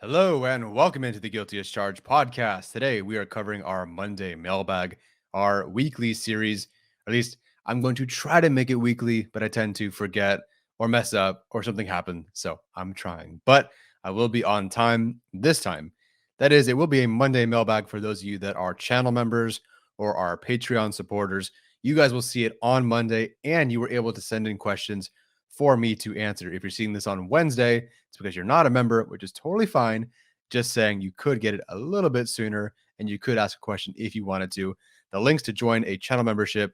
Hello and welcome into the Guilty as Charged podcast. Today we are covering our Monday mailbag, our weekly series. At least I'm going to try to make it weekly, but I tend to forget or mess up or something happen. So I'm trying, but I will be on time this time. That is, it will be a Monday mailbag for those of you that are channel members or our Patreon supporters. You guys will see it on Monday, and you were able to send in questions for me to answer. If you're seeing this on Wednesday, it's because you're not a member, which is totally fine. Just saying you could get it a little bit sooner and you could ask a question if you wanted to. The links to join a channel membership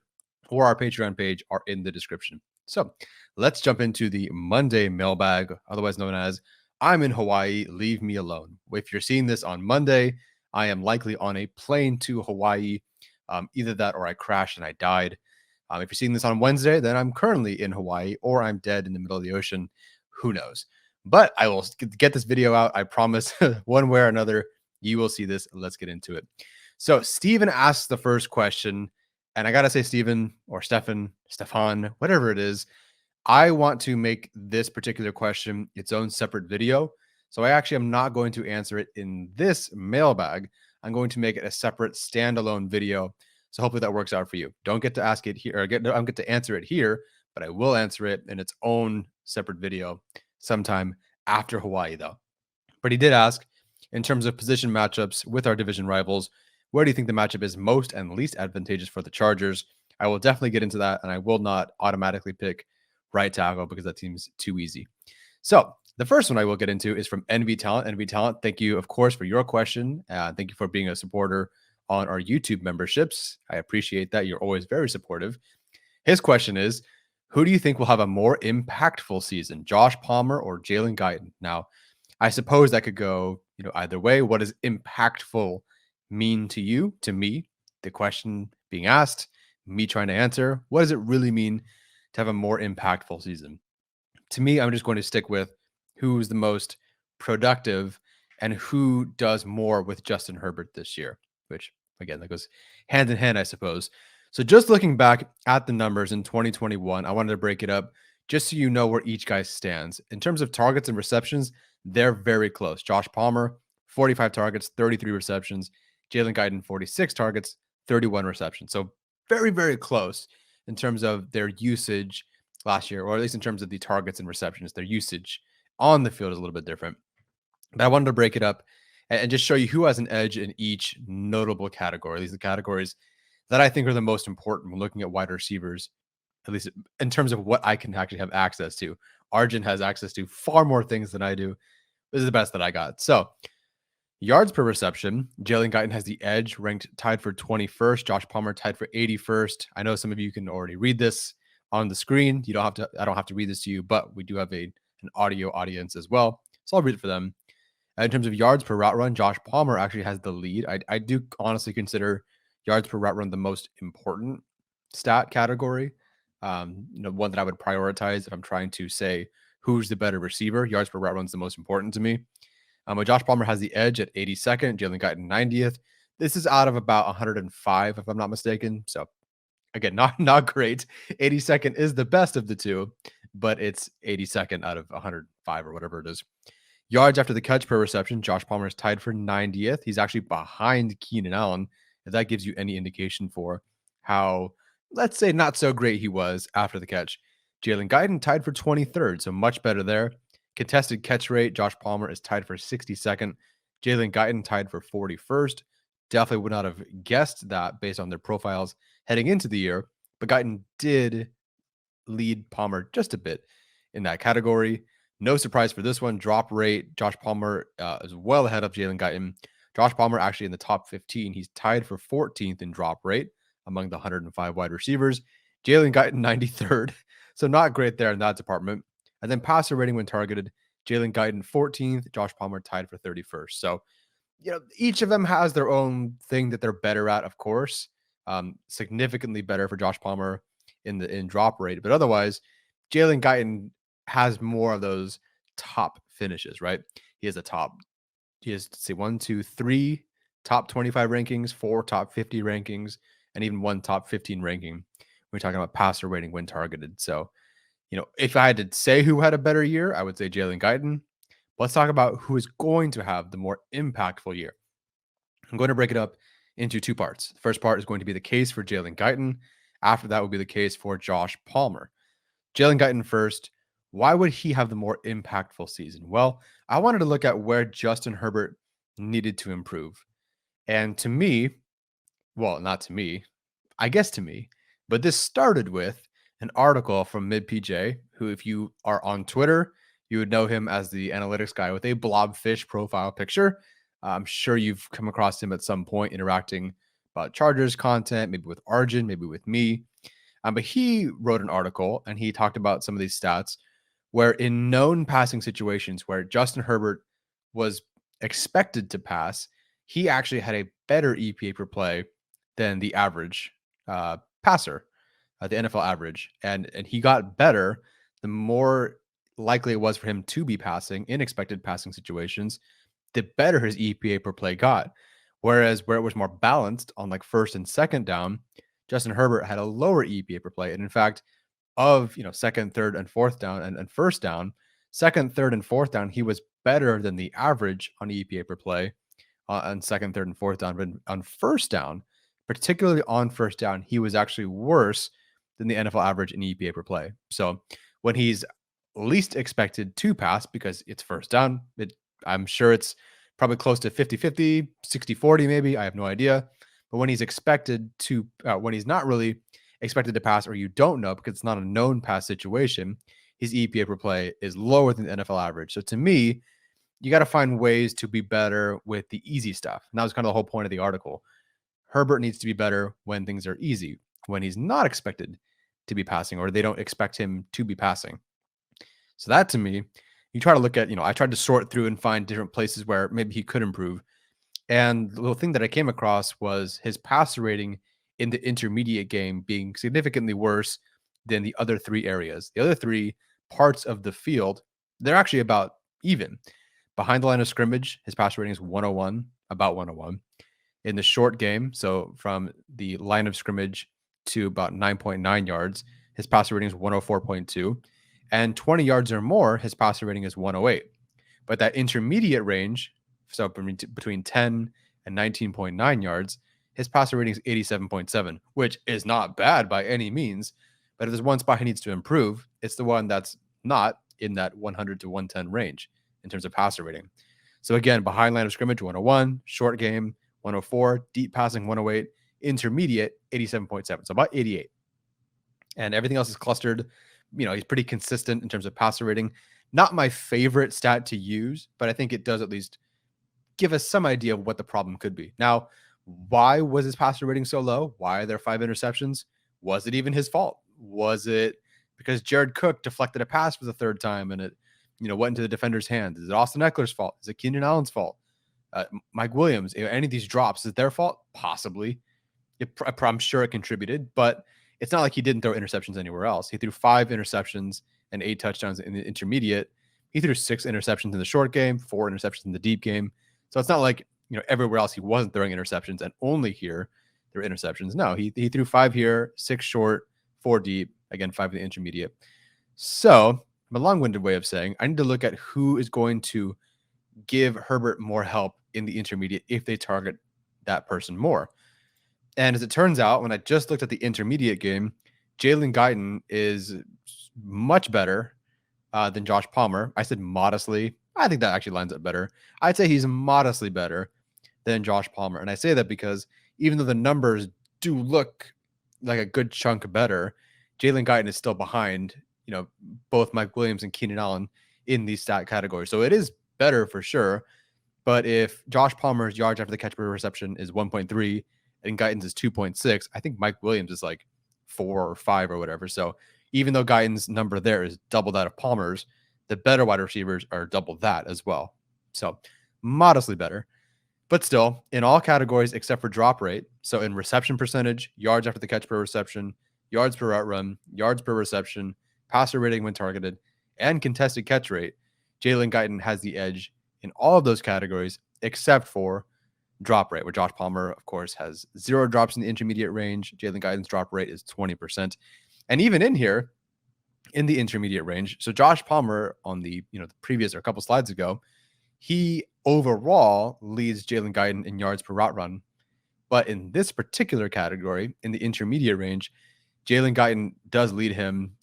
or our Patreon page are in the description. So let's jump into the Monday mailbag, otherwise known as I'm in Hawaii, leave me alone. If you're seeing this on Monday, I am likely on a plane to Hawaii. Either that or I crashed and I died. If you're seeing this on Wednesday, then I'm currently in Hawaii or I'm dead in the middle of the ocean. Who knows? But I will get this video out. I promise one way or another, you will see this. Let's get into it. So Steven asks the first question, and I got to say, Steven or Stefan, whatever it is, I want to make this particular question its own separate video. So I actually am not going to answer it in this mailbag. I'm going to make it a separate standalone video. So hopefully that works out for you. Don't get to ask it here, or I don't get to answer it here, but I will answer it in its own separate video sometime after Hawaii, though. But he did ask, in terms of position matchups with our division rivals, where do you think the matchup is most and least advantageous for the Chargers? I will definitely get into that, and I will not automatically pick right tackle because that seems too easy. So the first one I will get into is from NV Talent. NV Talent, thank you, of course, for your question. Thank you for being a supporter on our YouTube memberships. I appreciate that. You're always very supportive. His question is, who do you think will have a more impactful season, Josh Palmer or Jalen Guyton? Now, I suppose that could go, either way. What does impactful mean to you? To me, the question being asked, me trying to answer, what does it really mean to have a more impactful season? To me, I'm just going to stick with who's the most productive and who does more with Justin Herbert this year, which again, that goes hand in hand, I suppose. So just looking back at the numbers in 2021, I wanted to break it up just so you know where each guy stands. In terms of targets and receptions, they're very close. Josh Palmer, 45 targets, 33 receptions. Jalen Guyton, 46 targets, 31 receptions. So very, very close in terms of their usage last year, or at least in terms of the targets and receptions. Their usage on the field is a little bit different. But I wanted to break it up and just show you who has an edge in each notable category. These are the categories that I think are the most important when looking at wide receivers, at least in terms of what I can actually have access to. Arjun has access to far more things than I do. This is the best that I got. So yards per reception, Jalen Guyton has the edge, ranked tied for 21st. Josh Palmer tied for 81st. I know some of you can already read this on the screen. You don't have to. I don't have to read this to you, but we do have an audio audience as well, so I'll read it for them. In terms of yards per route run, Josh Palmer actually has the lead. I do honestly consider yards per route run the most important stat category. One that I would prioritize if I'm trying to say who's the better receiver. Yards per route run is the most important to me. But Josh Palmer has the edge at 82nd, Jalen Guyton 90th. This is out of about 105, if I'm not mistaken. So again, not great. 82nd is the best of the two, but it's 82nd out of 105 or whatever it is. Yards after the catch per reception, Josh Palmer is tied for 90th. He's actually behind Keenan Allen. If that gives you any indication for how, let's say, not so great he was after the catch. Jalen Guyton tied for 23rd, so much better there. Contested catch rate, Josh Palmer is tied for 62nd. Jalen Guyton tied for 41st. Definitely would not have guessed that based on their profiles heading into the year, but Guyton did lead Palmer just a bit in that category. No surprise for this one. Drop rate, Josh Palmer is well ahead of Jalen Guyton. Josh Palmer actually in the top 15. He's tied for 14th in drop rate among the 105 wide receivers. Jalen Guyton 93rd. So not great there in that department. And then passer rating when targeted, Jalen Guyton 14th, Josh Palmer tied for 31st. So, each of them has their own thing that they're better at, of course. Significantly better for Josh Palmer in drop rate. But otherwise, Jalen Guyton has more of those top finishes, right? He has, let's see, 1, 2, 3 top 25 rankings, 4 top 50 rankings, and even 1 top 15 ranking. We're talking about passer rating when targeted. So, if I had to say who had a better year, I would say Jalen Guyton. Let's talk about who is going to have the more impactful year. I'm going to break it up into two parts. The first part is going to be the case for Jalen Guyton. After that will be the case for Josh Palmer. Jalen Guyton first. Why would he have the more impactful season? Well, I wanted to look at where Justin Herbert needed to improve. And to me, well, not to me, I guess to me, but this started with an article from MIBPJ, who, if you are on Twitter, you would know him as the analytics guy with a blobfish profile picture. I'm sure you've come across him at some point interacting about Chargers content, maybe with Arjun, maybe with me. But he wrote an article and he talked about some of these stats where in known passing situations where Justin Herbert was expected to pass, he actually had a better EPA per play than the average passer, the NFL average. And he got better the more likely it was for him to be passing in expected passing situations, the better his EPA per play got. Whereas where it was more balanced on like first and second down, Justin Herbert had a lower EPA per play. And in fact, of second, third, and fourth down and first down, second, third, and fourth down, he was better than the average on EPA per play on second, third, and fourth down. But on first down, particularly on first down, he was actually worse than the NFL average in EPA per play. So when he's least expected to pass because it's first down, I'm sure it's probably close to 50-50, 60-40 maybe. I have no idea. But when he's expected to, when he's not really expected to pass, or you don't know because it's not a known pass situation, his EPA per play is lower than the NFL average. So to me, you got to find ways to be better with the easy stuff. And that was kind of the whole point of the article. Herbert needs to be better when things are easy, when he's not expected to be passing, or they don't expect him to be passing. So that to me, you try to look at, I tried to sort through and find different places where maybe he could improve. And the little thing that I came across was his passer rating in the intermediate game being significantly worse than the other three areas. The other three parts of the field, they're actually about even. Behind the line of scrimmage, his passer rating is 101, about 101. In the short game, so from the line of scrimmage to about 9.9 yards, his passer rating is 104.2. And 20 yards or more, his passer rating is 108. But that intermediate range, so between 10 and 19.9 yards, his passer rating is 87.7, which is not bad by any means. But if there's one spot he needs to improve, it's the one that's not in that 100 to 110 range in terms of passer rating. So again, behind line of scrimmage, 101, short game, 104, deep passing, 108, intermediate, 87.7. So about 88. And everything else is clustered. He's pretty consistent in terms of passer rating. Not my favorite stat to use, but I think it does at least give us some idea of what the problem could be. Now, why was his passer rating so low? Why are there 5 interceptions? Was it even his fault? Was it because Jared Cook deflected a pass for the third time and it, went into the defender's hands? Is it Austin Eckler's fault? Is it Keenan Allen's fault? Mike Williams, any of these drops, is it their fault? Possibly. I'm sure it contributed, but it's not like he didn't throw interceptions anywhere else. He threw 5 interceptions and 8 touchdowns in the intermediate. He threw 6 interceptions in the short game, 4 interceptions in the deep game. So it's not like, everywhere else he wasn't throwing interceptions and only here there were interceptions. No, he threw 5 here, 6 short, 4 deep, again, 5 in the intermediate. So a long-winded way of saying I need to look at who is going to give Herbert more help in the intermediate if they target that person more. And as it turns out, when I just looked at the intermediate game, Jalen Guyton is much better than Josh Palmer. I said modestly. I think that actually lines up better. I'd say he's modestly better than Josh Palmer. And I say that because even though the numbers do look like a good chunk better, Jalen Guyton is still behind, both Mike Williams and Keenan Allen in these stat categories. So it is better for sure. But if Josh Palmer's yards after the catch per reception is 1.3 and Guyton's is 2.6, I think Mike Williams is like 4 or 5 or whatever. So even though Guyton's number there is double that of Palmer's, the better wide receivers are double that as well. So modestly better, but still in all categories except for drop rate. So in reception percentage, yards after the catch per reception, yards per route run, yards per reception, passer rating when targeted, and contested catch rate, Jalen Guyton has the edge in all of those categories except for drop rate, where Josh Palmer, of course, has 0 drops in the intermediate range. Jalen Guyton's drop rate is 20%. And even in here, in the intermediate range. So Josh Palmer on the previous or a couple slides ago, he overall leads Jalen Guyton in yards per route run. But in this particular category, in the intermediate range, Jalen Guyton does lead him.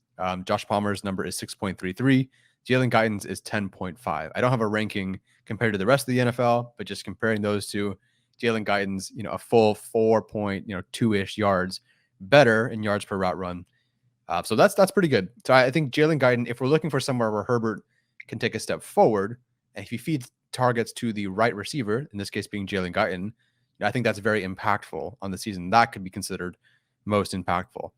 Josh Palmer's number is 6.33. Jalen Guyton's is 10.5. I don't have a ranking compared to the rest of the NFL, but just comparing those two, Jalen Guyton's, a full 4.2-ish yards better in yards per route run. So that's pretty good. So I think Jalen Guyton, if we're looking for somewhere where Herbert can take a step forward, and if he feeds targets to the right receiver, in this case being Jalen Guyton, I think that's very impactful on the season. That could be considered most impactful.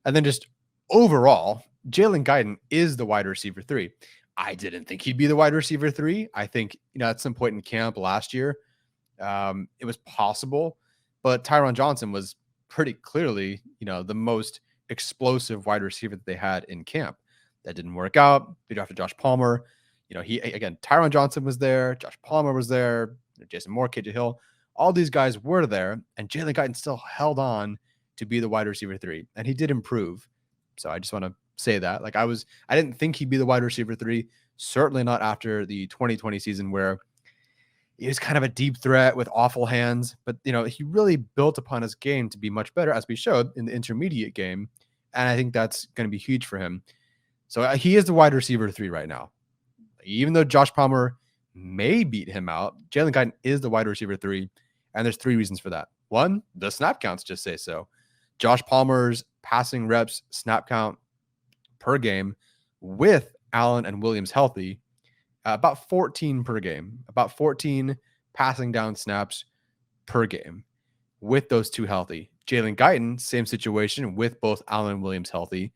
And then just overall, Jalen Guyton is the wide receiver 3. I didn't think he'd be the wide receiver 3. I think, at some point in camp last year, it was possible, but Tyron Johnson was pretty clearly, the most explosive wide receiver that they had in camp. That didn't work out. They drafted Josh Palmer. Tyron Johnson was there. Josh Palmer was there. Jason Moore, KJ Hill. All these guys were there, and Jalen Guyton still held on to be the wide receiver 3, and he did improve. So I just want to say that. I didn't think he'd be the wide receiver 3, certainly not after the 2020 season where he was kind of a deep threat with awful hands, but he really built upon his game to be much better, as we showed in the intermediate game, and I think that's going to be huge for him. So he is the wide receiver 3 right now. Even though Josh Palmer may beat him out, Jalen Guyton is the wide receiver 3, and there's 3 reasons for that. One, the snap counts just say so. Josh Palmer's passing reps, snap count per game with Allen and Williams healthy, about 14 per game, about 14 passing down snaps per game with those two healthy. Jalen Guyton, same situation with both Allen and Williams healthy,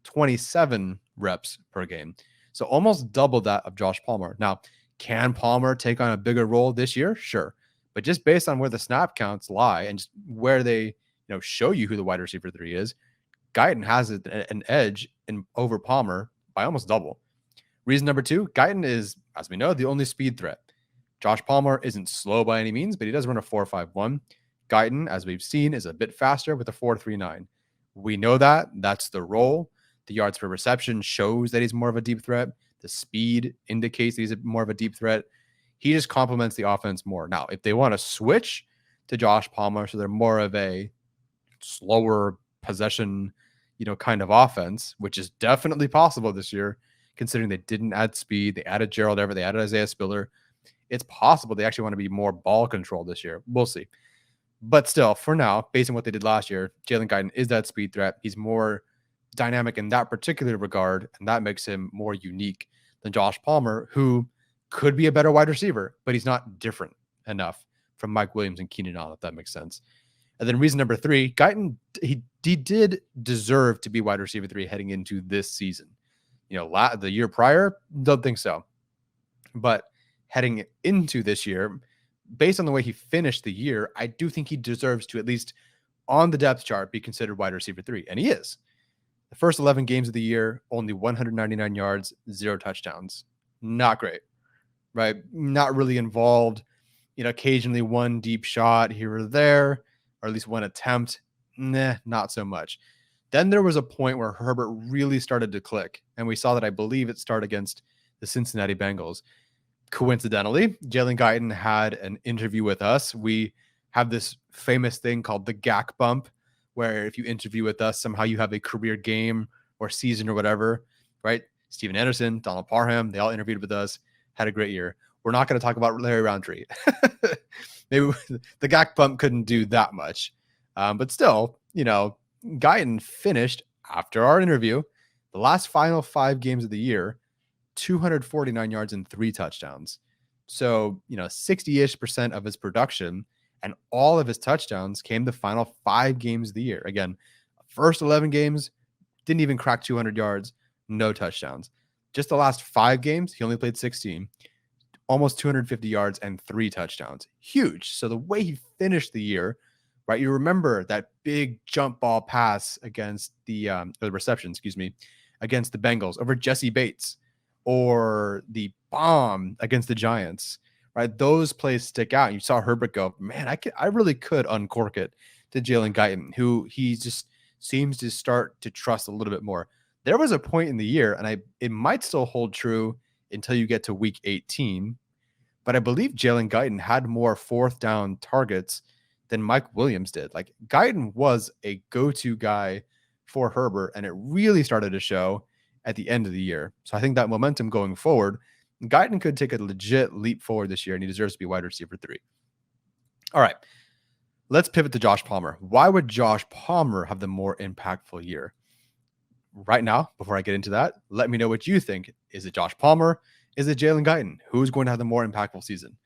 27 reps per game. So almost double that of Josh Palmer. Now, can Palmer take on a bigger role this year? Sure. But just based on where the snap counts lie and just where they show you who the wide receiver 3 is, Guyton has an edge over Palmer by almost double. Reason number 2, Guyton is, as we know, the only speed threat. Josh Palmer isn't slow by any means, but he does run a 4.51. Guyton, as we've seen, is a bit faster with a 4.39. We know that. That's the role. The yards per reception shows that he's more of a deep threat. The speed indicates that he's more of a deep threat. He just complements the offense more. Now, if they want to switch to Josh Palmer, so they're more of a slower possession, kind of offense, which is definitely possible this year, considering they didn't add speed. They added Gerald Everett. They added Isaiah Spiller. It's possible they actually want to be more ball control this year. We'll see. But still, for now, based on what they did last year, Jalen Guyton is that speed threat. He's more dynamic in that particular regard, and that makes him more unique than Josh Palmer, who could be a better wide receiver, but he's not different enough from Mike Williams and Keenan Allen, if that makes sense. And then reason number 3, Guyton, he did deserve to be wide receiver 3 heading into this season. The year prior, don't think so. But heading into this year, based on the way he finished the year, I do think he deserves to, at least on the depth chart, be considered wide receiver 3. And he is. The first 11 games of the year, only 199 yards, 0 touchdowns. Not great, right? Not really involved. Occasionally one deep shot here or there, or at least one attempt. Nah, not so much. Then there was a point where Herbert really started to click, and we saw that. I believe it started against the Cincinnati Bengals. Coincidentally, Jalen Guyton had an interview with us. We have this famous thing called the GAC bump, where if you interview with us, somehow you have a career game or season or whatever, right? Steven Anderson, Donald Parham, they all interviewed with us, had a great year. We're not going to talk about Larry Roundtree. Maybe the GAC bump couldn't do that much. But still, Guyton finished, after our interview, the last final 5 games of the year, 249 yards and 3 touchdowns. So, 60-ish% of his production and all of his touchdowns came the final 5 games of the year. Again, first 11 games, didn't even crack 200 yards, no touchdowns. Just the last 5 games, he only played 16, almost 250 yards and 3 touchdowns. Huge. So the way he finished the year, right? You remember that big jump ball pass against the reception, against the Bengals over Jesse Bates, or the bomb against the Giants, right? Those plays stick out. You saw Herbert go, man, I really could uncork it to Jalen Guyton, who he just seems to start to trust a little bit more. There was a point in the year, and it might still hold true until you get to week 18, but I believe Jalen Guyton had more fourth down targets than Mike Williams did. Like, Guyton was a go-to guy for Herbert, and it really started to show at the end of the year. So I think that momentum going forward, Guyton could take a legit leap forward this year, and he deserves to be wide receiver 3. All right, let's pivot to Josh Palmer. Why would Josh Palmer have the more impactful year? Right now, before I get into that, let me know what you think. Is it Josh Palmer? Is it Jalen Guyton? Who's going to have the more impactful season?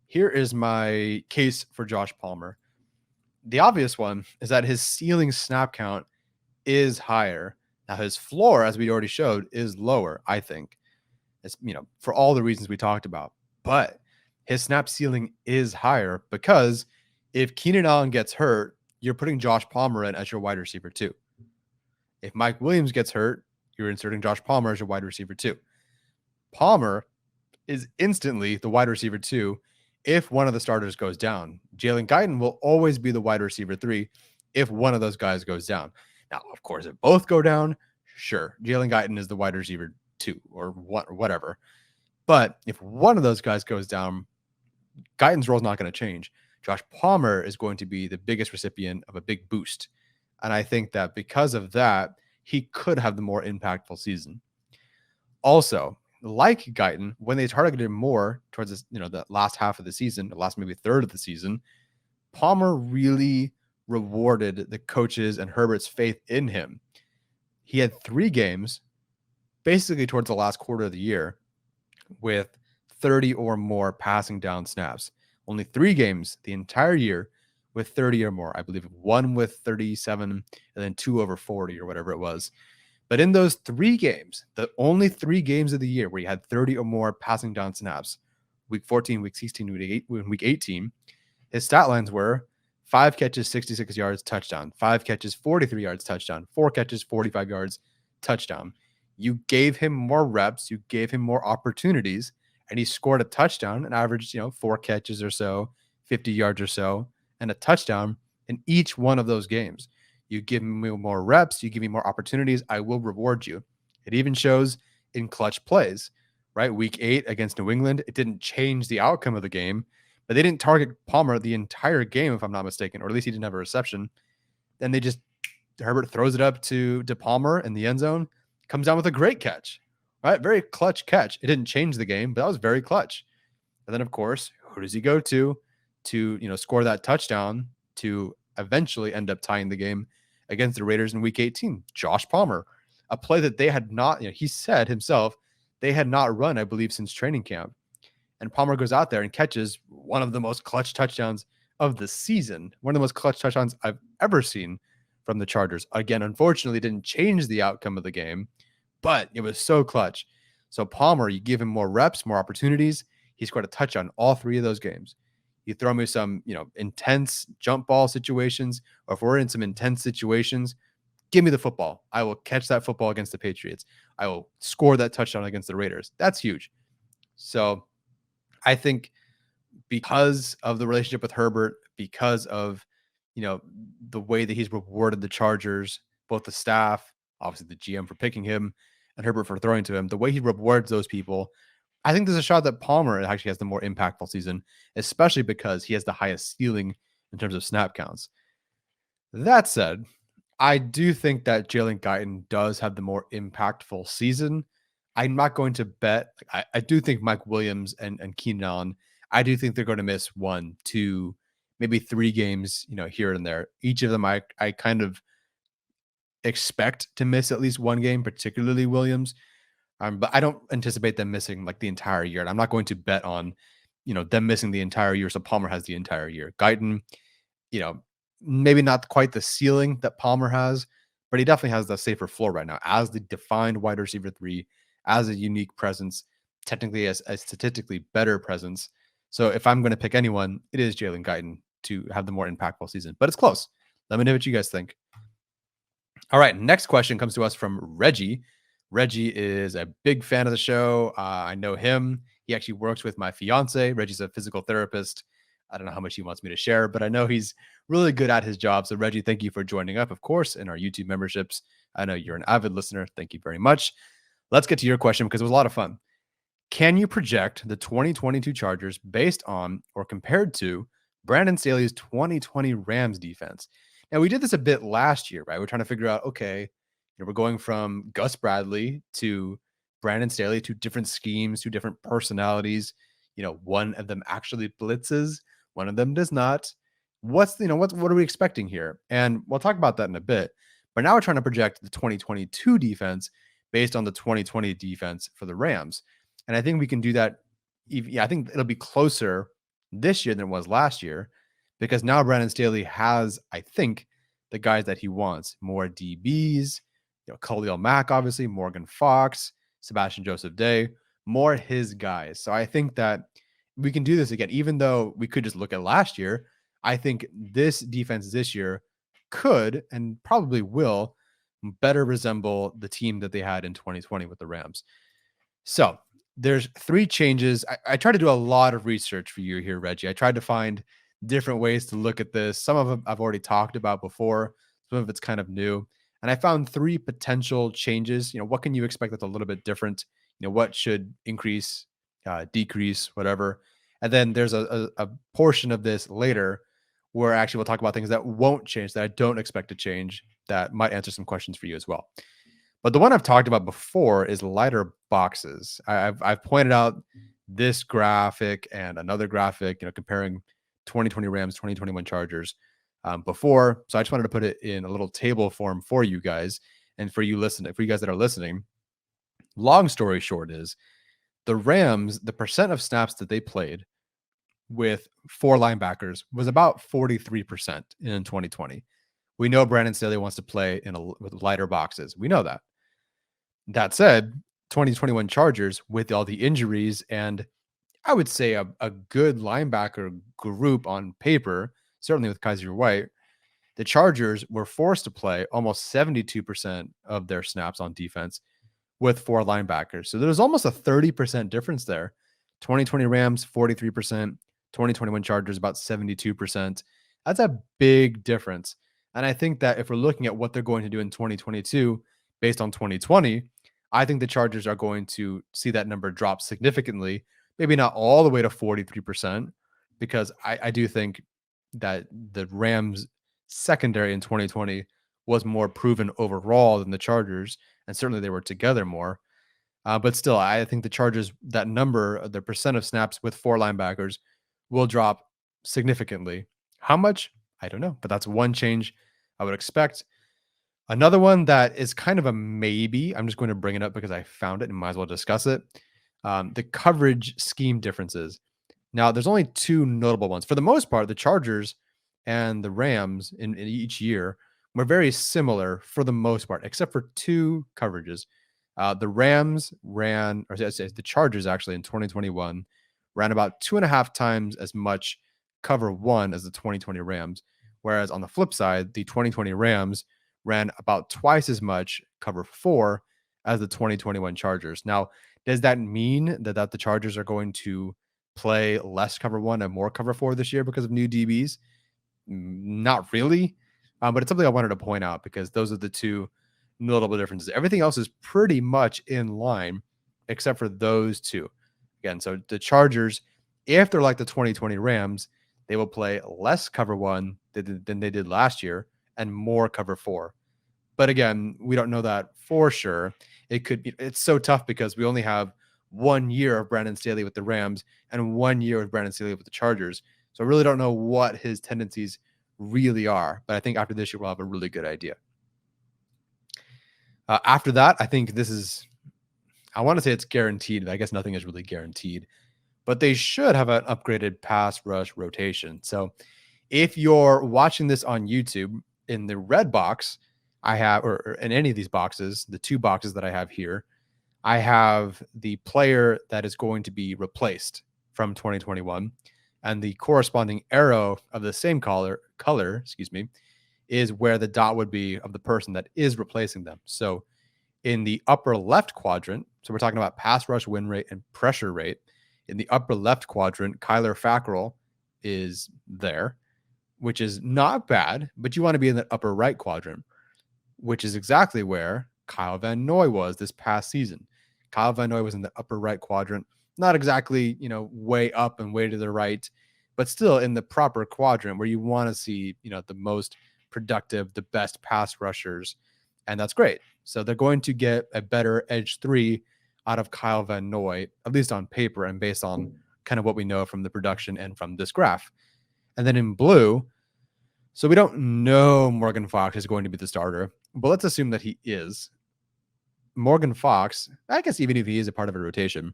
Here is my case for Josh Palmer. The obvious one is that his ceiling snap count is higher. Now, his floor, as we already showed, is lower, I think. It's, for all the reasons we talked about. But his snap ceiling is higher because if Keenan Allen gets hurt, you're putting Josh Palmer in as your wide receiver 2. If Mike Williams gets hurt, you're inserting Josh Palmer as your wide receiver 2. Palmer is instantly the wide receiver 2 if one of the starters goes down. Jalen Guyton will always be the wide receiver 3 if one of those guys goes down. Now, of course, if both go down, sure, Jalen Guyton is the wide receiver 2 or whatever. But if one of those guys goes down, Guyton's role is not going to change. Josh Palmer is going to be the biggest recipient of a big boost. And I think that because of that, he could have the more impactful season. Also, like Guyton, when they targeted him more towards this, the last half of the season, the last maybe third of the season, Palmer really rewarded the coaches and Herbert's faith in him. He had 3 games, basically towards the last quarter of the year, with 30 or more passing down snaps. Only 3 games the entire year with 30 or more. I believe 1 with 37 and then 2 over 40 or whatever it was. But in those 3 games, the only 3 games of the year where he had 30 or more passing down snaps, week 14, week 16, week 18, his stat lines were 5 catches, 66 yards, touchdown, 5 catches, 43 yards, touchdown, 4 catches, 45 yards, touchdown. You gave him more reps, you gave him more opportunities, and he scored a touchdown and averaged, 4 catches or so, 50 yards or so, and a touchdown in each one of those games. You give me more reps, you give me more opportunities, I will reward you. It even shows in clutch plays, right? Week 8 against New England, it didn't change the outcome of the game, but they didn't target Palmer the entire game, if I'm not mistaken, or at least he didn't have a reception. Then Herbert throws it up to Palmer in the end zone, comes down with a great catch, right? Very clutch catch. It didn't change the game, but that was very clutch. And then, of course, who does he go to score that touchdown to eventually end up tying the game against the Raiders in week 18? Josh Palmer, a play that they had not, he said himself, they had not run, I believe, since training camp. And Palmer goes out there and catches one of the most clutch touchdowns of the season, one of the most clutch touchdowns I've ever seen from the Chargers. Again, unfortunately, didn't change the outcome of the game, but it was so clutch. So Palmer, you give him more reps, more opportunities. He scored a touchdown all 3 of those games. You throw me some, intense jump ball situations, or if we're in some intense situations, give me the football. I will catch that football against the Patriots. I will score that touchdown against the Raiders. That's huge. So I think because of the relationship with Herbert, because of, the way that he's rewarded the Chargers, both the staff, obviously the GM for picking him, and Herbert for throwing to him, the way he rewards those people, I think there's a shot that Palmer actually has the more impactful season, especially because he has the highest ceiling in terms of snap counts. That said, I do think that Jalen Guyton does have the more impactful season. I'm not going to bet. I do think Mike Williams and Keenan Allen, I do think they're going to miss 1, 2, maybe 3 games, here and there. Each of them, I kind of expect to miss at least 1 game, particularly Williams. But I don't anticipate them missing like the entire year. And I'm not going to bet on, them missing the entire year. So Palmer has the entire year. Guyton, maybe not quite the ceiling that Palmer has, but he definitely has the safer floor right now as the defined wide receiver 3, as a unique presence, technically as a statistically better presence. So if I'm going to pick anyone, it is Jalen Guyton to have the more impactful season, but it's close. Let me know what you guys think. All right. Next question comes to us from Reggie. Reggie is a big fan of the show. I know him. He actually works with my fiance. Reggie's a physical therapist. I don't know how much he wants me to share, but I know he's really good at his job. So Reggie, thank you for joining up, of course, in our YouTube memberships. I know you're an avid listener. Thank you very much. Let's get to your question because it was a lot of fun. Can you project the 2022 Chargers based on or compared to Brandon Staley's 2020 Rams defense? Now, we did this a bit last year, right? We're trying to figure out, okay, we're going from Gus Bradley to Brandon Staley, two different schemes, two different personalities. One of them actually blitzes, one of them does not. What are we expecting here? And we'll talk about that in a bit. But now we're trying to project the 2022 defense based on the 2020 defense for the Rams. And I think we can do that. I think it'll be closer this year than it was last year because now Brandon Staley has, I think, the guys that he wants. More DBs, Khalil Mack, obviously, Morgan Fox, Sebastian Joseph Day, more his guys. So I think that we can do this again, even though we could just look at last year. I think this defense this year could and probably will better resemble the team that they had in 2020 with the Rams. So there's 3 changes. I tried to do a lot of research for you here, Reggie. I tried to find different ways to look at this. Some of them I've already talked about before. Some of it's kind of new. And I found 3 potential changes. What can you expect that's a little bit different? What should increase, decrease, whatever. And then there's a portion of this later where actually we'll talk about things that won't change, that I don't expect to change, that might answer some questions for you as well. But the one I've talked about before is lighter boxes. I've pointed out this graphic and another graphic, comparing 2020 Rams, 2021 Chargers before. So I just wanted to put it in a little table form for you guys and for you guys that are listening. Long story short is the Rams, the percent of snaps that they played with 4 linebackers was about 43% in 2020. We know Brandon Staley wants to play with lighter boxes. We know that. That said, 2021 Chargers, with all the injuries and I would say a good linebacker group on paper, certainly with Kaiser White, the Chargers were forced to play almost 72% of their snaps on defense with 4 linebackers. So there's almost a 30% difference there. 2020 Rams, 43%. 2021 Chargers, about 72%. That's a big difference. And I think that if we're looking at what they're going to do in 2022 based on 2020, I think the Chargers are going to see that number drop significantly, maybe not all the way to 43%, because I do think that the Rams secondary in 2020 was more proven overall than the Chargers, and certainly they were together more. But still, I think the Chargers, that number, the percent of snaps with 4 linebackers will drop significantly. How much? I don't know, but that's one change I would expect. Another one that is kind of a maybe, I'm just going to bring it up because I found it and might as well discuss it. The coverage scheme differences. Now, there's only 2 notable ones. For the most part, the Chargers and the Rams in each year were very similar for the most part, except for 2 coverages. The Rams ran, or the Chargers actually in 2021 ran about 2.5 times as much cover 1 as the 2020 Rams. Whereas on the flip side, the 2020 Rams ran about twice as much cover 4 as the 2021 Chargers. Now, does that mean that the Chargers are going to play less cover 1 and more cover 4 this year because of new DBs? Not really. But it's something I wanted to point out because those are the 2 notable differences. Everything else is pretty much in line except for those 2. Again, so the Chargers, if they're like the 2020 Rams, they will play less cover 1 than they did last year and more cover 4. But again, we don't know that for sure. It's so tough because we only have 1 year of Brandon Staley with the Rams and 1 year of Brandon Staley with the Chargers. So I really don't know what his tendencies really are. But I think after this year, we'll have a really good idea. After that, I think I want to say it's guaranteed, but I guess nothing is really guaranteed. But they should have an upgraded pass rush rotation. So if you're watching this on YouTube, in the red box, I have, or in any of these boxes, the 2 boxes that I have here, I have the player that is going to be replaced from 2021. And the corresponding arrow of the same color, is where the dot would be of the person that is replacing them. So in the upper left quadrant, so we're talking about pass rush win rate and pressure rate. In the upper left quadrant, Kyler Fackrell is there, which is not bad, but you want to be in the upper right quadrant. which is exactly where Kyle Van Noy was this past season. Kyle Van Noy was in the upper right quadrant, not exactly, way up and way to the right, but still in the proper quadrant where you want to see, the most productive, the best pass rushers. And that's great. So they're going to get a better edge 3 out of Kyle Van Noy, at least on paper and based on kind of what we know from the production and from this graph. And then in blue, so we don't know Morgan Fox is going to be the starter, but let's assume that he is. Morgan Fox, I guess even if he is a part of a rotation,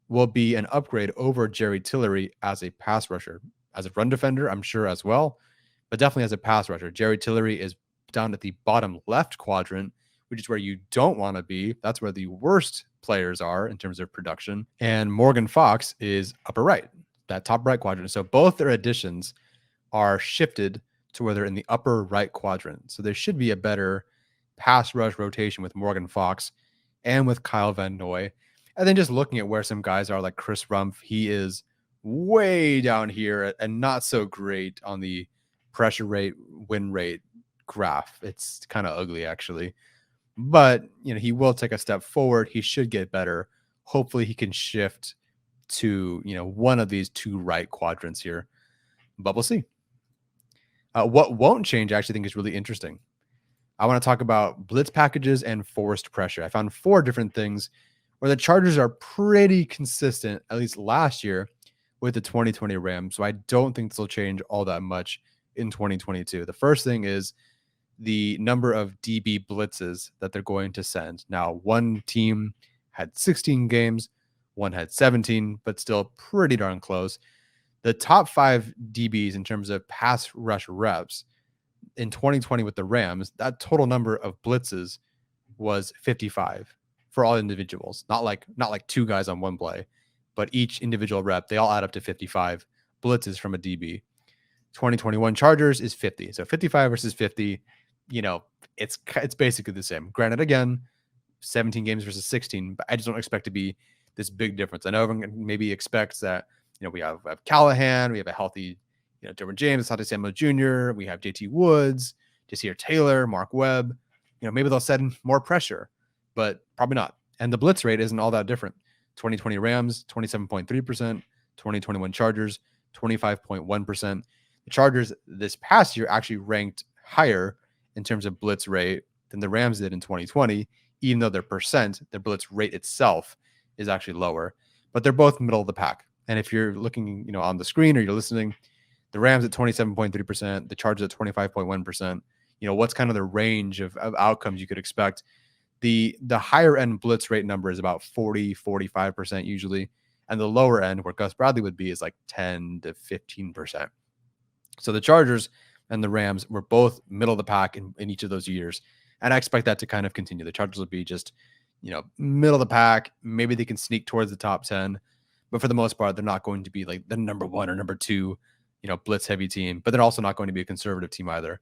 will be an upgrade over Jerry Tillery as a pass rusher. As a run defender, I'm sure as well, but definitely as a pass rusher. Jerry Tillery is down at the bottom left quadrant, which is where you don't want to be. That's where the worst players are in terms of production. And Morgan Fox is upper right, that top right quadrant. So both their additions are shifted to where they're in the upper right quadrant. So there should be a better pass rush rotation with Morgan Fox and with Kyle Van Noy. And then just looking at where some guys are, like Chris Rumpf, he is way down here and not so great on the pressure rate, win rate graph. It's kind of ugly, actually. But, he will take a step forward. He should get better. Hopefully he can shift to, one of these two right quadrants here. But we'll see. What won't change, I actually think, is really interesting. I want to talk about blitz packages and forced pressure. I found 4 different things where the Chargers are pretty consistent, at least last year, with the 2020 Rams. So I don't think this will change all that much in 2022. The first thing is the number of DB blitzes that they're going to send. Now, one team had 16 games, one had 17, but still pretty darn close. The top 5 DBs in terms of pass rush reps in 2020 with the Rams, that total number of blitzes was 55 for all individuals. Not like 2 guys on one play, but each individual rep, they all add up to 55 blitzes from a DB. 2021 Chargers is 50. So 55 versus 50, it's basically the same. Granted, again, 17 games versus 16, but I just don't expect to be this big difference. I know everyone maybe expects that, we have Callahan, we have a healthy, Derwin James, Asante Samuel Jr., we have JT Woods, Jasir Taylor, Mark Webb. Maybe they'll send more pressure, but probably not. And the blitz rate isn't all that different. 2020 Rams, 27.3%, 2021 Chargers, 25.1%. The Chargers this past year actually ranked higher in terms of blitz rate than the Rams did in 2020, even though their blitz rate itself is actually lower. But they're both middle of the pack. And if you're looking, on the screen or you're listening, the Rams at 27.3%, the Chargers at 25.1%. What's kind of the range of outcomes you could expect? The higher end blitz rate number is about 40-45% usually. And the lower end, where Gus Bradley would be, is like 10 to 15%. So the Chargers and the Rams were both middle of the pack in each of those years. And I expect that to kind of continue. The Chargers will be just, middle of the pack. Maybe they can sneak towards the top 10. But for the most part, they're not going to be like the number 1 or number 2, blitz heavy team. But they're also not going to be a conservative team either.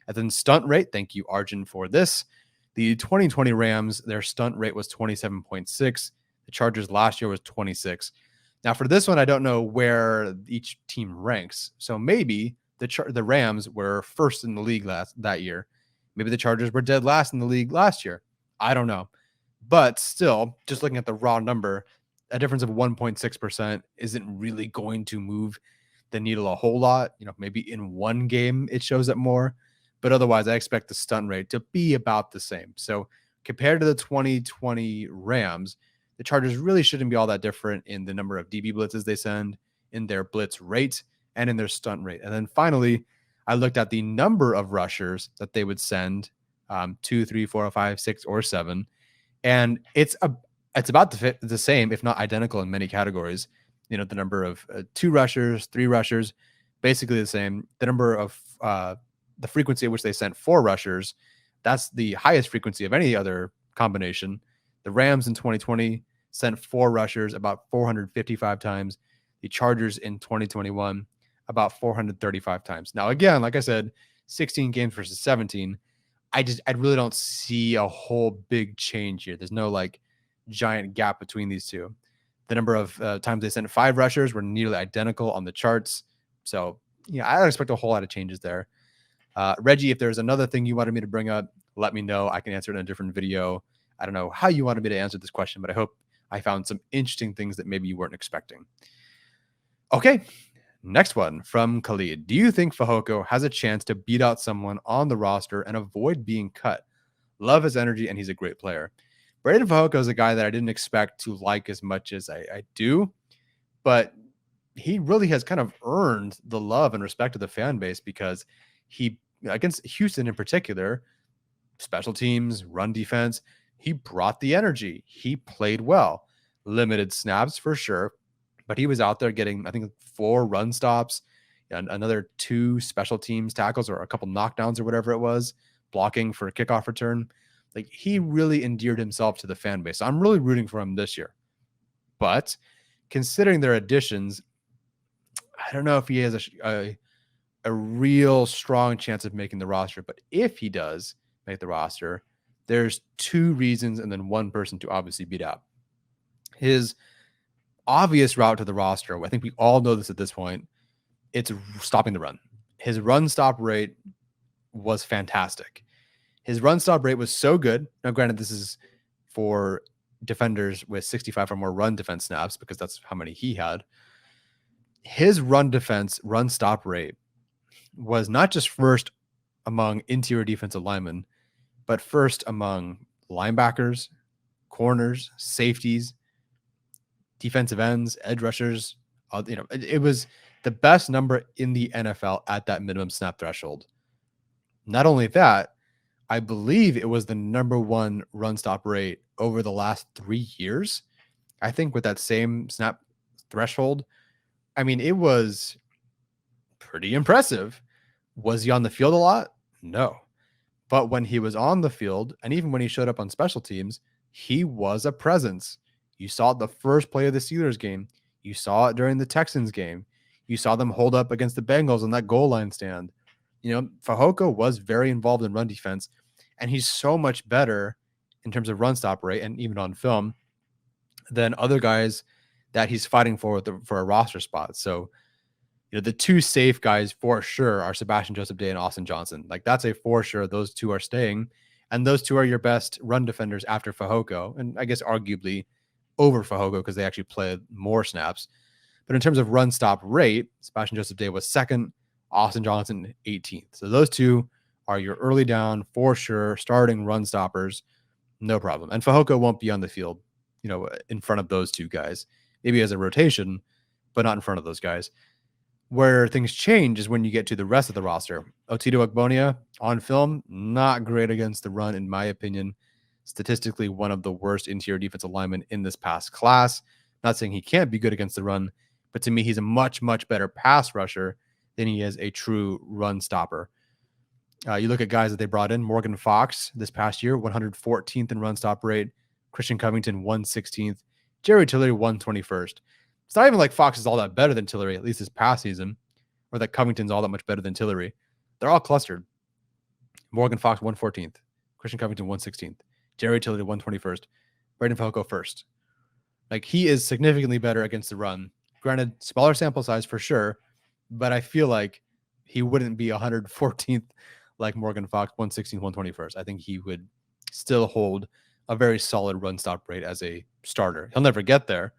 And then stunt rate. Thank you, Arjun, for this. The 2020 Rams, their stunt rate was 27.6. The Chargers last year was 26. Now, for this one, I don't know where each team ranks. So maybe the Rams were first in the league that year. Maybe the Chargers were dead last in the league last year. I don't know. But still, just looking at the raw number, a difference of 1.6% isn't really going to move the needle a whole lot. Maybe in one game it shows up more. But otherwise, I expect the stunt rate to be about the same. So compared to the 2020 Rams, the Chargers really shouldn't be all that different in the number of DB blitzes they send, in their blitz rate, and in their stunt rate. And then finally, I looked at the number of rushers that they would send, 2, 3, 4, 5, 6, or 7. And it's about the same, if not identical in many categories. The number of 2 rushers, 3 rushers, basically the same. The number of the frequency at which they sent 4 rushers, that's the highest frequency of any other combination. The Rams in 2020 sent 4 rushers about 455 times. The Chargers in 2021 about 435 times. Now, again, like I said, 16 games versus 17. I really don't see a whole big change here. There's no like giant gap between these two. The number of times they sent 5 rushers were nearly identical on the charts. So, I don't expect a whole lot of changes there. Reggie, if there's another thing you wanted me to bring up, let me know. I can answer it in a different video. I don't know how you wanted me to answer this question, but I hope I found some interesting things that maybe you weren't expecting. Okay, next one from Khalid. Do you think Fehoko has a chance to beat out someone on the roster and avoid being cut? Love his energy, and he's a great player. Breiden Fehoko is a guy that I didn't expect to like as much as I do, but he really has kind of earned the love and respect of the fan base because he, against Houston in particular, special teams, run defense, he brought the energy. He played well. Limited snaps for sure, but he was out there getting, I think, 4 run stops and another 2 special teams tackles or a couple knockdowns or whatever it was, blocking for a kickoff return. Like, he really endeared himself to the fan base. So I'm really rooting for him this year. But considering their additions, I don't know if he has a real strong chance of making the roster. But if he does make the roster, there's 2 reasons and then 1 person to obviously beat out. His obvious route to the roster, I think we all know this at this point, it's stopping the run. His run stop rate was fantastic. His run stop rate was so good. Now, granted, this is for defenders with 65 or more run defense snaps because that's how many he had. His run defense, run stop rate was not just first among interior defensive linemen, but first among linebackers, corners, safeties, defensive ends, edge rushers. It was the best number in the NFL at that minimum snap threshold. Not only that, I believe it was the number 1 run stop rate over the last 3 years. I think with that same snap threshold, I mean, it was pretty impressive. Was he on the field a lot? No. But when he was on the field, and even when he showed up on special teams, he was a presence. You saw it the first play of the Steelers game. You saw it during the Texans game. You saw them hold up against the Bengals on that goal line stand. Fahoko was very involved in run defense, and he's so much better in terms of run stop rate and even on film than other guys that he's fighting for a roster spot. So, the 2 safe guys for sure are Sebastian Joseph Day and Austin Johnson. Like, that's a for sure. Those 2 are staying, and those 2 are your best run defenders after Fahoko, and I guess arguably over Fahoko because they actually played more snaps. But in terms of run stop rate, Sebastian Joseph Day was 2nd, Austin Johnson 18th. So those 2 are your early down for sure starting run stoppers, no problem. And Fahoko won't be on the field, in front of those 2 guys. Maybe as a rotation, but not in front of those guys. Where things change is when you get to the rest of the roster. Otito Ogbonia on film, not great against the run, in my opinion. Statistically, one of the worst interior defensive linemen in this past class. Not saying he can't be good against the run, but to me, he's a much, much better pass rusher than he is a true run stopper. You look at guys that they brought in. Morgan Fox this past year, 114th in run stop rate. Christian Covington, 116th. Jerry Tillery, 121st. It's not even like Fox is all that better than Tillery, at least this past season, or that Covington's all that much better than Tillery. They're all clustered. Morgan Fox, 114th. Christian Covington, 116th. Jerry Tillery, 121st. Breiden Fehoko, 1st. Like, he is significantly better against the run. Granted, smaller sample size for sure, but I feel like he wouldn't be 114th like Morgan Fox, 116th, 121st. I think he would still hold a very solid run stop rate as a starter. He'll never get there,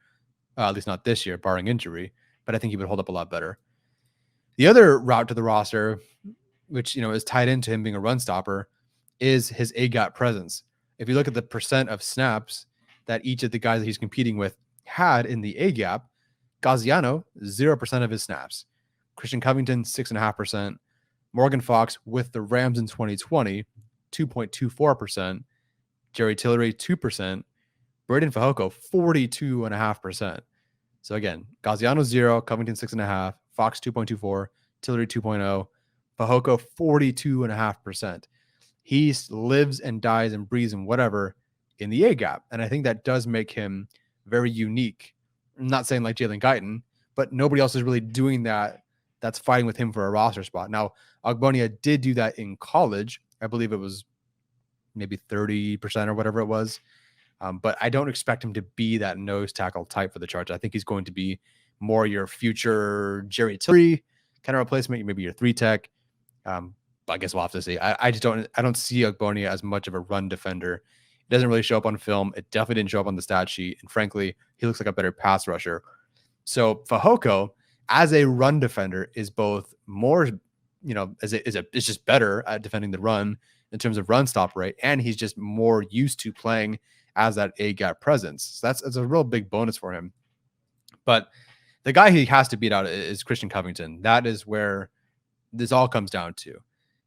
at least not this year, barring injury, but I think he would hold up a lot better. The other route to the roster, which, is tied into him being a run stopper, is his AGap presence. If you look at the percent of snaps that each of the guys that he's competing with had in the AGap, Gaziano, 0% of his snaps. Christian Covington, 6.5%. Morgan Fox with the Rams in 2020, 2.24%. Jerry Tillery, 2%. Breiden Fehoko, 42.5%. So again, Gaziano 0, Covington 6.5, Fox 2.24, Tillery 2.0, Fahoko 42.5%. He lives and dies and breathes and whatever in the AGap. And I think that does make him very unique. I'm not saying like Jalen Guyton, but nobody else is really doing that. That's fighting with him for a roster spot. Now, Ogbonia did do that in college. I believe it was maybe 30% or whatever it was. But I don't expect him to be that nose tackle type for the Chargers. I think he's going to be more your future Jerry Tillery kind of replacement, maybe your 3 tech. But I guess we'll have to see. I don't see Ogbonia as much of a run defender. It doesn't really show up on film. It definitely didn't show up on the stat sheet. And frankly, he looks like a better pass rusher. So Fehoko, as a run defender, is both more, is just better at defending the run in terms of run stop rate, and he's just more used to playing as that AGap presence. So that's a real big bonus for him. But the guy he has to beat out is Christian Covington. That is where this all comes down to.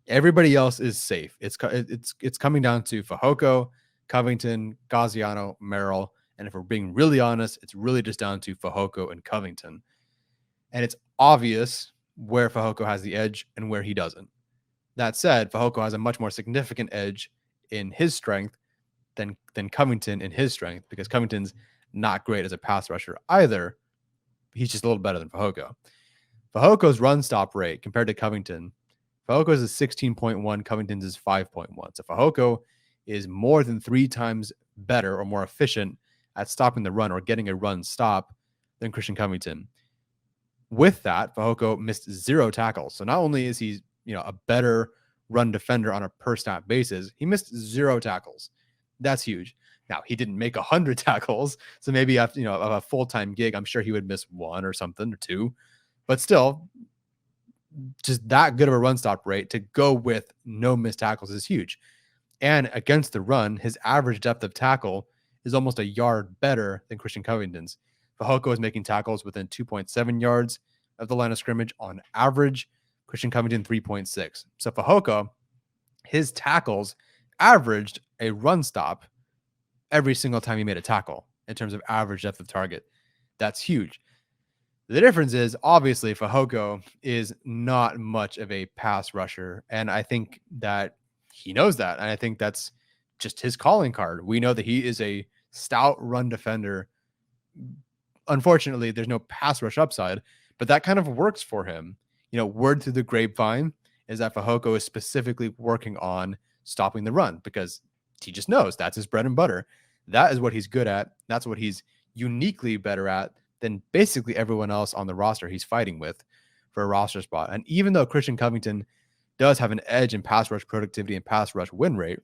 Everybody else is safe. It's coming down to Fehoko, Covington, Gaziano, Merrill. And if we're being really honest, it's really just down to Fehoko and Covington. And it's obvious where Fehoko has the edge and where he doesn't. That said, Fehoko has a much more significant edge in his strength than Covington in his strength, because Covington's not great as a pass rusher either. He's just a little better than Fehoko. Fahoko's run stop rate compared to Covington, Fahoko's is 16.1, Covington's is 5.1. So Fehoko is more than 3 times better or more efficient at stopping the run or getting a run stop than Christian Covington. With that, Fehoko missed 0 tackles. So not only is he, a better run defender on a per snap basis, he missed 0 tackles. That's huge. Now, he didn't make 100 tackles, so maybe after a full-time gig, I'm sure he would miss 1 or something or 2. But still, just that good of a run stop rate to go with no missed tackles is huge. And against the run, his average depth of tackle is almost a yard better than Christian Covington's. Fehoko is making tackles within 2.7 yards of the line of scrimmage on average. Christian Covington 3.6. So Fehoko, his tackles averaged a run stop every single time he made a tackle in terms of average depth of target. That's huge. The difference is, obviously, Fehoko is not much of a pass rusher, and I think that he knows that, and I think that's just his calling card. We know that he is a stout run defender. Unfortunately, there's no pass rush upside, but that kind of works for him. Word through the grapevine is that Fehoko is specifically working on stopping the run because he just knows that's his bread and butter. That is what he's good at. That's what he's uniquely better at than basically everyone else on the roster he's fighting with for a roster spot. And even though Christian Covington does have an edge in pass rush productivity and pass rush win rate,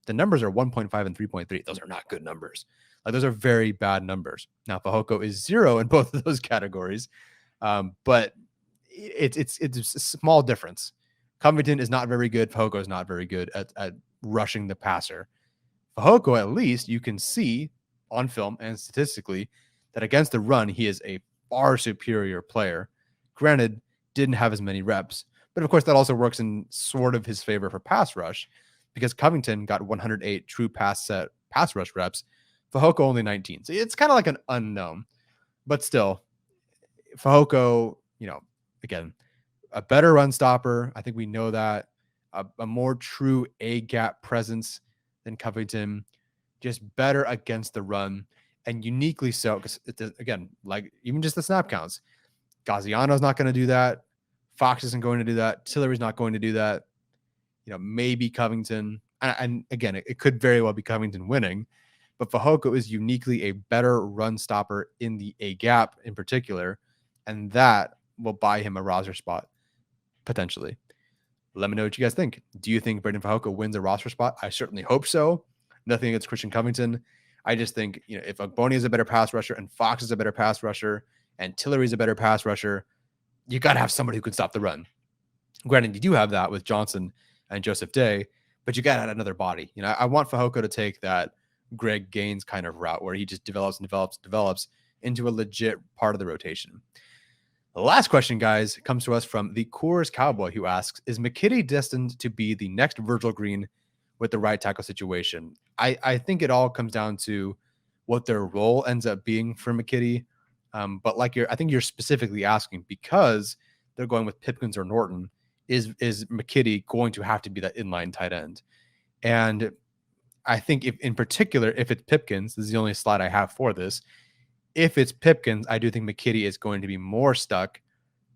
the numbers are 1.5 and 3.3. Those are not good numbers. Those are very bad numbers. Now, Fehoko is 0 in both of those categories, but it's a small difference. Covington is not very good. Fehoko is not very good at rushing the passer. Fehoko, at least, you can see on film and statistically that against the run, he is a far superior player. Granted, didn't have as many reps, but of course that also works in sort of his favor for pass rush because Covington got 108 true pass rush reps. Fehoko only 19. So it's kind of like an unknown, but still, Fehoko, again, a better run stopper. I think we know that. A more true AGap presence than Covington, just better against the run, and uniquely so because again, like even just the snap counts, Gaziano's not going to do that. Fox isn't going to do that. Tillery's not going to do that. Maybe Covington, and again, it could very well be Covington winning, but Fehoko is uniquely a better run stopper in the AGap in particular, and that will buy him a roster spot potentially. Let me know what you guys think. Do you think Breiden Fehoko wins a roster spot? I certainly hope so. Nothing against Christian Covington. I just think, if Ogbonia is a better pass rusher and Fox is a better pass rusher and Tillery is a better pass rusher, you got to have somebody who can stop the run. Granted, you do have that with Johnson and Joseph Day, but you got to add another body. I want Fehoko to take that Greg Gaines kind of route where he just develops into a legit part of the rotation. The last question, guys, comes to us from the Coors Cowboy, who asks, is McKitty destined to be the next Virgil Green with the right tackle situation? I think it all comes down to what their role ends up being for McKitty. But I think you're specifically asking because they're going with Pipkins or Norton, is McKitty going to have to be that inline tight end? And I think if it's Pipkins, this is the only slide I have for this. If it's Pipkins, I do think McKitty is going to be more stuck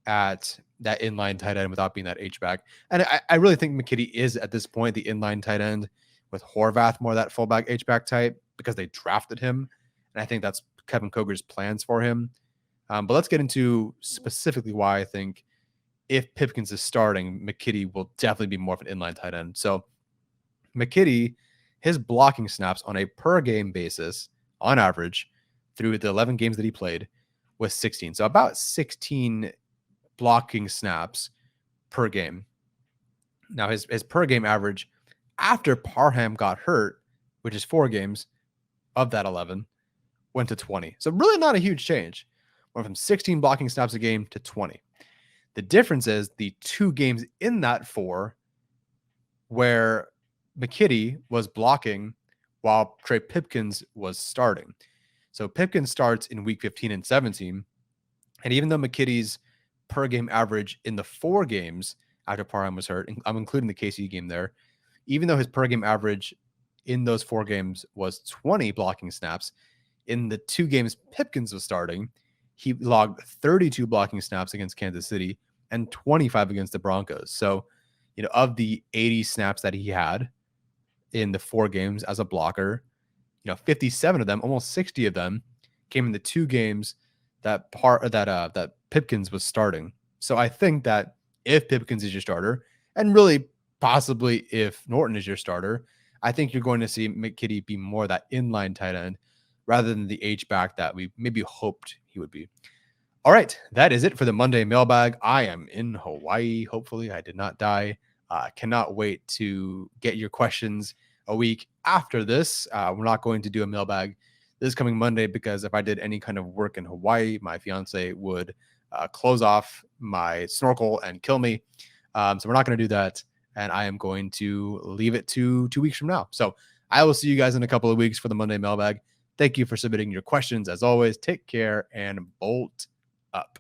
at that inline tight end without being that H-back. And I really think McKitty is, at this point, the inline tight end with Horvath more that fullback H-back type because they drafted him. And I think that's Kevin Koger's plans for him. But let's get into specifically why I think if Pipkins is starting, McKitty will definitely be more of an inline tight end. So McKitty, his blocking snaps on a per game basis, on average, through the 11 games that he played, was 16. So about 16 blocking snaps per game. Now his per game average after Parham got hurt, which is 4 games of that 11, went to 20. So really not a huge change. Went from 16 blocking snaps a game to 20. The difference is the 2 games in that 4 where McKitty was blocking while Trey Pipkins was starting. So Pipkins starts in week 15 and 17. And even though McKitty's per game average in the 4 games after Parham was hurt, I'm including the KC game there, even though his per game average in those 4 games was 20 blocking snaps, in the 2 games Pipkins was starting, he logged 32 blocking snaps against Kansas City and 25 against the Broncos. So, of the 80 snaps that he had in the 4 games as a blocker, 57 of them, almost 60 of them, came in the 2 games that Pipkins was starting. So I think that if Pipkins is your starter, and really possibly if Norton is your starter, I think you're going to see McKitty be more that inline tight end rather than the H-back that we maybe hoped he would be. All right, that is it for the Monday mailbag. I am in Hawaii. Hopefully I did not die. Cannot wait to get your questions a week after this. We're not going to do a mailbag this coming Monday because if I did any kind of work in Hawaii, my fiance would close off my snorkel and kill me. So we're not going to do that. And I am going to leave it to 2 weeks from now. So I will see you guys in a couple of weeks for the Monday mailbag. Thank you for submitting your questions. As always, take care and bolt up.